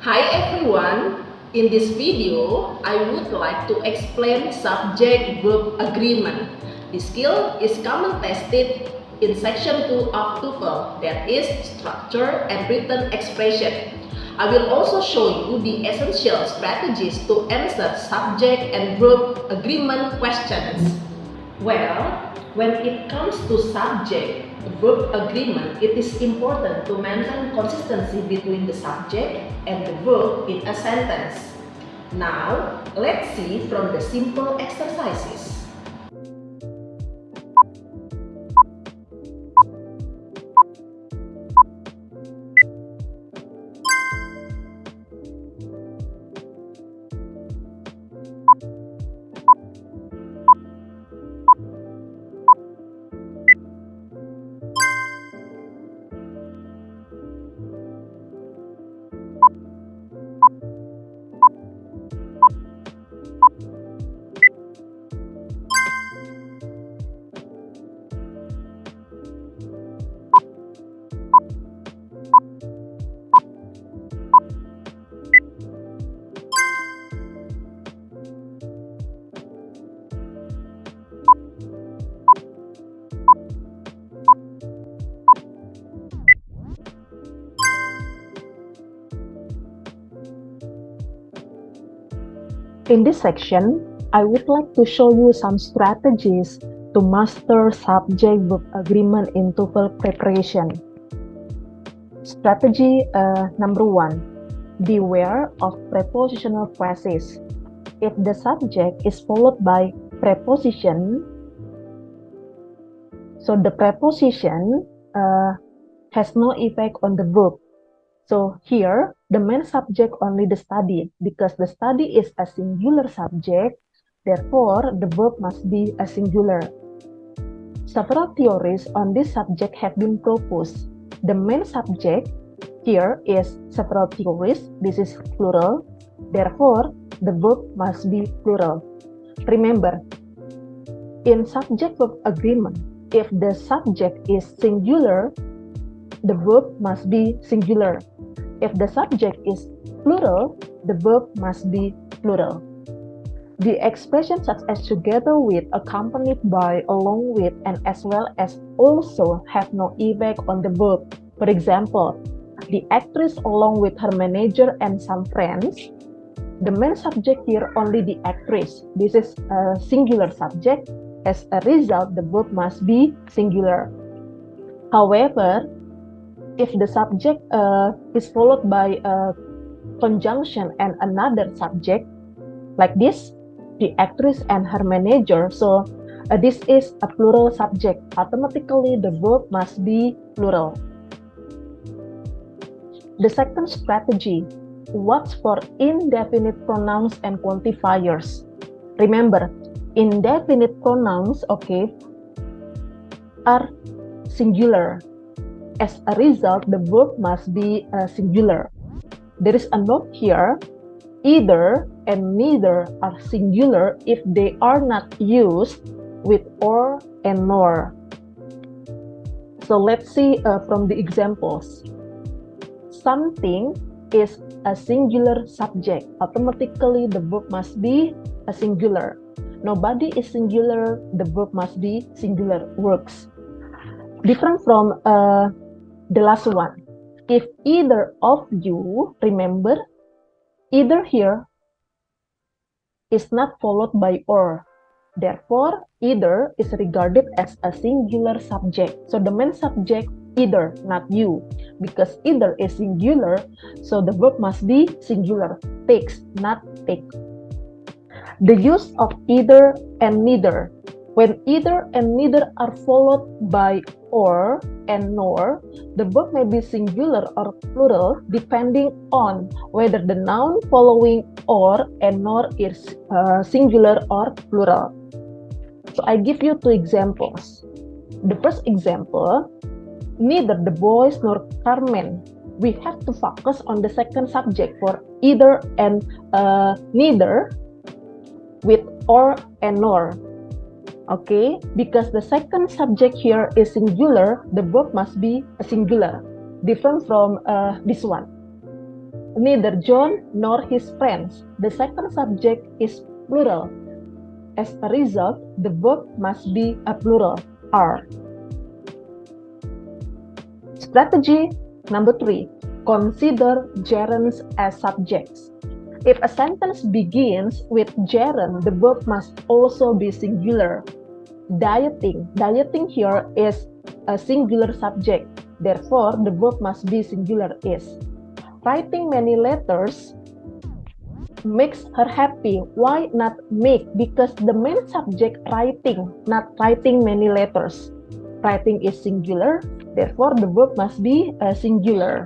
Hi everyone, in this video I would like to explain subject-verb agreement. This skill is common tested in section 2 of TOEFL, that is structure and written expression. I will also show you the essential strategies to answer subject and verb agreement questions. Well, when it comes to subject verb agreement, it is important to maintain consistency between the subject and the verb in a sentence. Now, let's see from the simple exercises. In this section, I would like to show you some strategies to master subject-verb agreement in TOEFL preparation. Strategy number 1. Beware of prepositional phrases. If the subject is followed by preposition, so the preposition has no effect on the verb. So here, the main subject only the study, because the study is a singular subject, therefore the verb must be a singular. Several theories on this subject have been proposed. The main subject here is several theories, this is plural, therefore the verb must be plural. Remember, in subject-verb agreement, if the subject is singular, the verb must be singular. If the subject is plural, the verb must be plural. The expressions such as together with, accompanied by, along with, and as well as also have no effect on the verb. For example, the actress along with her manager and some friends. The main subject here only the actress. This is a singular subject. As a result, the verb must be singular. However, if the subject is followed by a conjunction and another subject, like this, the actress and her manager, so this is a plural subject. Automatically, the verb must be plural. The second strategy, watch for indefinite pronouns and quantifiers. Remember, indefinite pronouns, are singular. As a result, the verb must be singular. There is a note here, either and neither are singular if they are not used with or and nor. So let's see from the examples. Something is a singular subject. Automatically, the verb must be a singular. Nobody is singular, the verb must be singular. Works. Different from the last one. If either of you, remember, either here is not followed by or. Therefore, either is regarded as a singular subject. So the main subject, either, not you. Because either is singular, so the verb must be singular. Takes, not take. The use of either and neither. When either and neither are followed by or and nor, the verb may be singular or plural depending on whether the noun following or and nor is singular or plural. So I give you two examples. The first example, neither the boys nor Carmen. We have to focus on the second subject for either and neither with or and nor. Okay, because the second subject here is singular, the verb must be a singular, different from this one. neither John nor his friends. The second subject is plural. As a result, the verb must be a plural, are. Strategy number 3. Consider gerunds as subjects. If a sentence begins with gerund, the verb must also be singular. Dieting here is a singular subject. Therefore, the verb must be singular is. Writing many letters makes her happy. Why not make? Because the main subject writing, not writing many letters. Writing is singular, therefore the verb must be singular.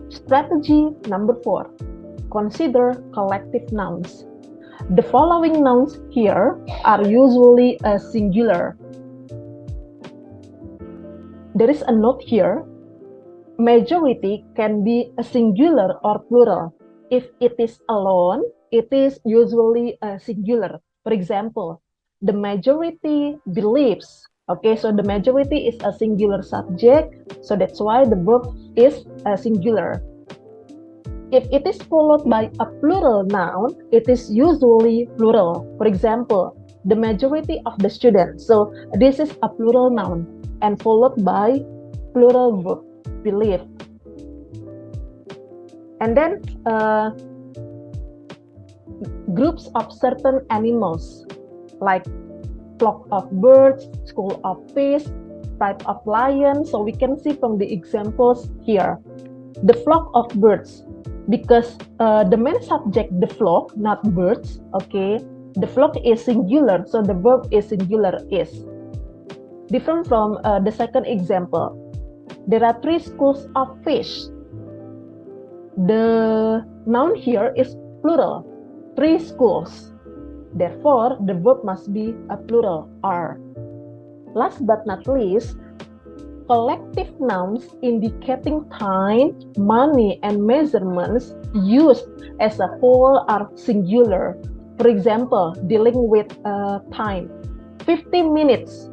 Strategy number 4. Consider collective nouns. The following nouns here are usually singular. There is a note here. Majority can be a singular or plural. If it is alone, it is usually a singular. For example, the majority believes. Okay, so the majority is a singular subject, so that's why the verb is a singular. If it is followed by a plural noun, it is usually plural. For example, the majority of the students. So this is a plural noun and followed by plural verb, believe. And then groups of certain animals like flock of birds, school of fish, tribe of lion. So we can see from the examples here, the flock of birds, because the main subject, the flock, not birds, okay? The flock is singular, so the verb is singular is. Different from the second example. There are 3 schools of fish. The noun here is plural, 3 schools. Therefore, the verb must be a plural, are. Last but not least, collective nouns indicating time, money, and measurements used as a whole are singular. For example, dealing with time, 50 minutes.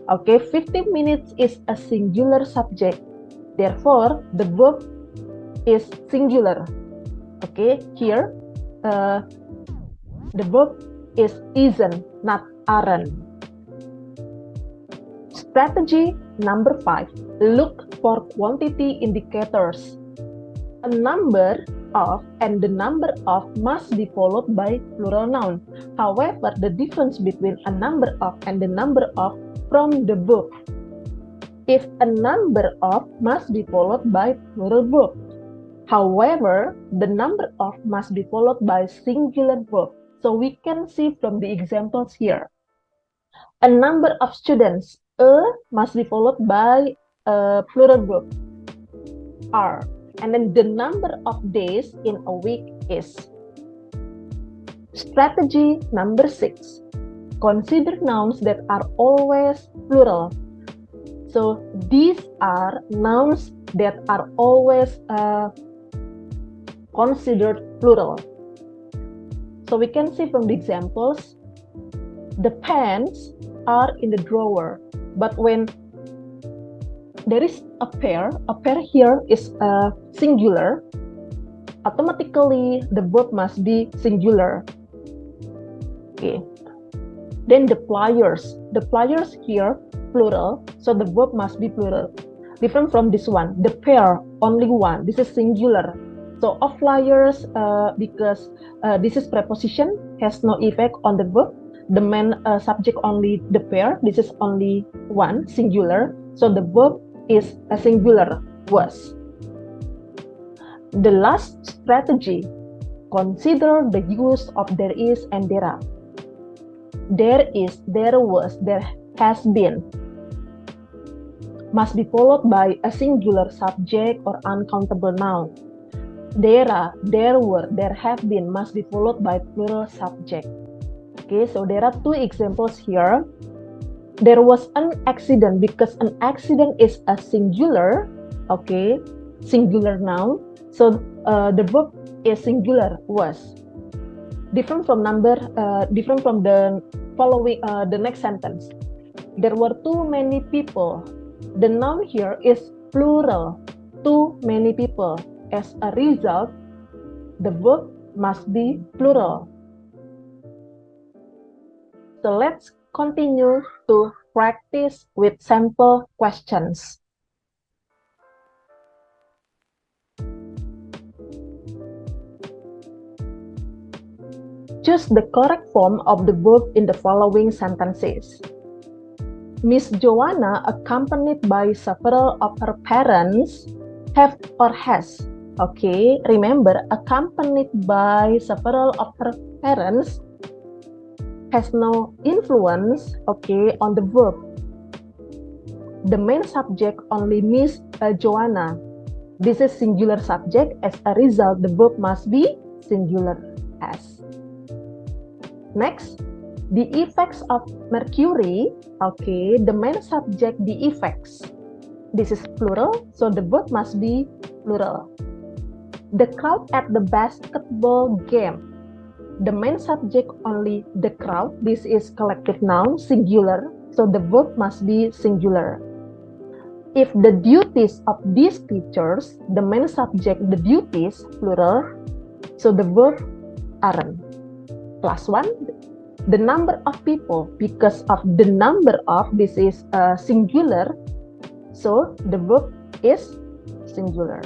Okay, 50 minutes is a singular subject. Therefore, the verb is singular. Okay, here the verb is isn't, not aren't. Strategy number 5. Look for quantity indicators. A number of and the number of must be followed by plural noun. However, the difference between a number of and the number of from the verb. If a number of must be followed by plural verb. However, the number of must be followed by singular verb. So we can see from the examples here. A number of students, must be followed by a plural verb, are. And then the number of days in a week is. Strategy number 6. Consider nouns that are always plural. So these are nouns that are always considered plural. So we can see from the examples, the pens are in the drawer. But when there is a pair here is singular, automatically the verb must be singular. Okay. Then the pliers here, plural, so the verb must be plural. Different from this one, the pair, only one, this is singular. So of pliers, because this is preposition, has no effect on the verb. The main subject only the pair, this is only one, singular. So the verb is a singular, was. The last strategy, consider the use of there is and there are. There is, there was, there has been must be followed by a singular subject or uncountable noun. There are, there were, there have been must be followed by plural subject. Okay, so there are 2 examples here. There was an accident, because an accident is a singular, okay, singular noun. So the verb is singular, was. Different from the following, the next sentence. There were too many people. The noun here is plural, too many people. As a result, the verb must be plural. So let's continue to practice with sample questions. Choose the correct form of the verb in the following sentences. Miss Joanna, accompanied by several of her parents, have or has. Okay, remember, accompanied by several of her parents has no influence, okay, on the verb. The main subject only Miss Joanna. This is singular subject. As a result, the verb must be singular has. Next, the effects of mercury. Okay, the main subject, the effects. This is plural, so the verb must be plural. The crowd at the basketball game. The main subject only the crowd. This is collective noun, singular, so the verb must be singular. If the duties of these teachers, the main subject, the duties, plural, so the verb aren't. Plus one, the number of people, because of the number of, this is singular, so the verb is singular.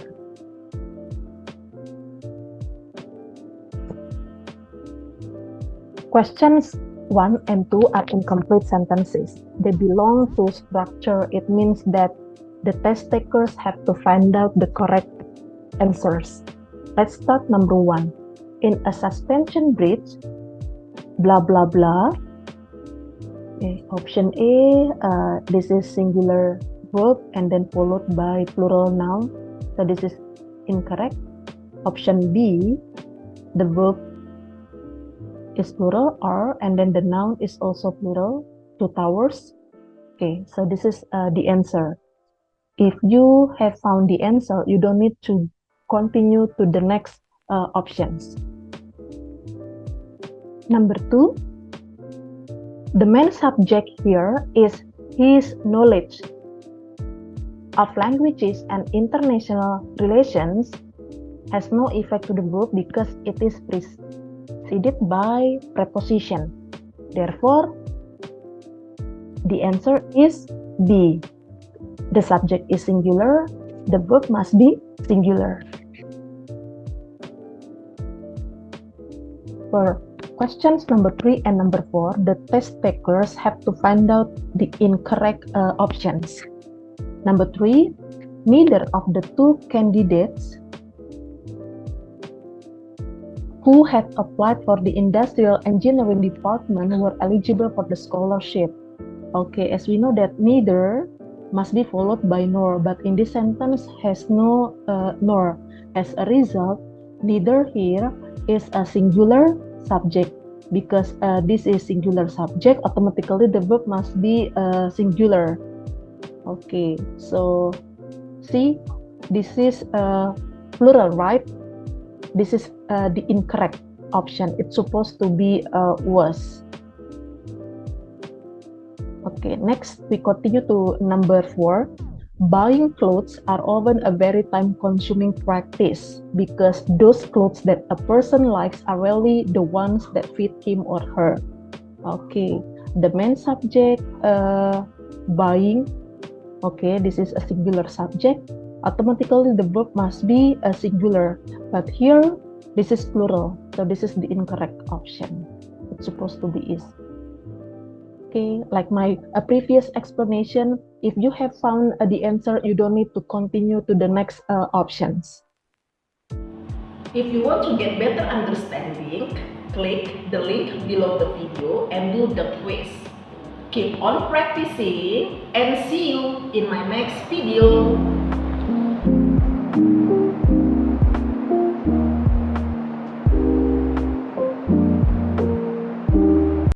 Questions 1 and 2 are incomplete sentences. They belong to structure. It means that the test takers have to find out the correct answers. Let's start number 1. In a suspension bridge, blah blah blah. Okay, option A, this is singular verb and then followed by plural noun, so this is incorrect. Option B, the verb is plural, or, and then the noun is also plural, 2 towers. Okay, so this is the answer. If you have found the answer, you don't need to continue to the next options. Number 2, the main subject here is his knowledge of languages and international relations has no effect to the verb because it is preceded by preposition. Therefore, the answer is B. The subject is singular, the verb must be singular. For questions number 3 and number 4, the test takers have to find out the incorrect options. Number 3, neither of the two candidates who had applied for the industrial engineering department were eligible for the scholarship. Okay, as we know that neither must be followed by nor, but in this sentence has no nor. As a result, neither here is a singular subject. Because this is singular subject, automatically the verb must be singular. Okay, so see, this is plural, right? This is the incorrect option. It's supposed to be was. Okay, next we continue to number 4. Buying clothes are often a very time-consuming practice because those clothes that a person likes are rarely the ones that fit him or her. Okay, the main subject, buying. Okay, this is a singular subject. Automatically the verb must be a singular, but here this is plural, so this is the incorrect option. It's supposed to be is. Okay, like my previous explanation, if you have found the answer, you don't need to continue to the next options. If you want to get better understanding, click the link below the video and do the quiz. Keep on practicing and see you in my next video.